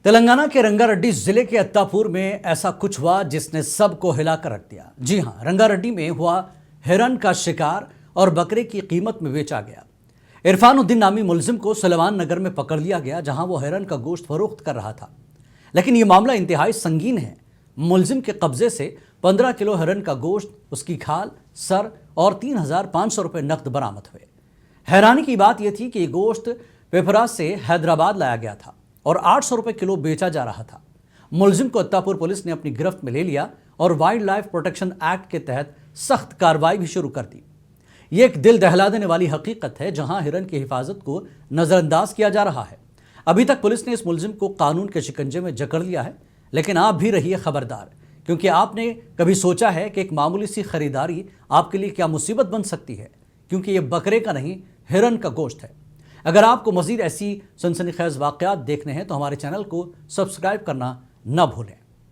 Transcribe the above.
तेलंगाना के रंगारेड्डी जिले के अत्तापुर में ऐसा कुछ हुआ जिसने सबको हिलाकर रख दिया। जी हां, रंगारेड्डी में हुआ हिरन का शिकार और बकरे की कीमत में बेचा गया। इरफानुद्दीन नामी मुलजिम को सलेमान नगर में पकड़ लिया गया, जहां वो हिरन का गोश्त फरोख्त कर रहा था। लेकिन ये मामला इंतहाई संगीन है। मुलजिम के कब्जे से 15 किलो हिरन का गोश्त, उसकी खाल, सर और 3,500 रुपये नकद बरामद हुए। हैरानी की बात यह थी कि ये गोश्त पेपरा से हैदराबाद लाया गया था और 800 रुपये किलो बेचा जा रहा था। मुलजिम को अत्तापुर पुलिस ने अपनी गिरफ्त में ले लिया और वाइल्ड लाइफ प्रोटेक्शन एक्ट के तहत सख्त कार्रवाई भी शुरू कर दी। ये एक दिल दहला देने वाली हकीकत है, जहां हिरन की हिफाजत को नजरअंदाज किया जा रहा है। अभी तक पुलिस ने इस मुलजिम को कानून के शिकंजे में जकड़ लिया है, लेकिन आप भी रहिए खबरदार, क्योंकि आपने कभी सोचा है कि एक मामूली सी खरीदारी आपके लिए क्या मुसीबत बन सकती है, क्योंकि ये बकरे का नहीं, हिरन का गोश्त है। अगर आपको मजीद ऐसी सनसनीखेज वाक़यात देखने हैं तो हमारे चैनल को सब्सक्राइब करना न भूलें।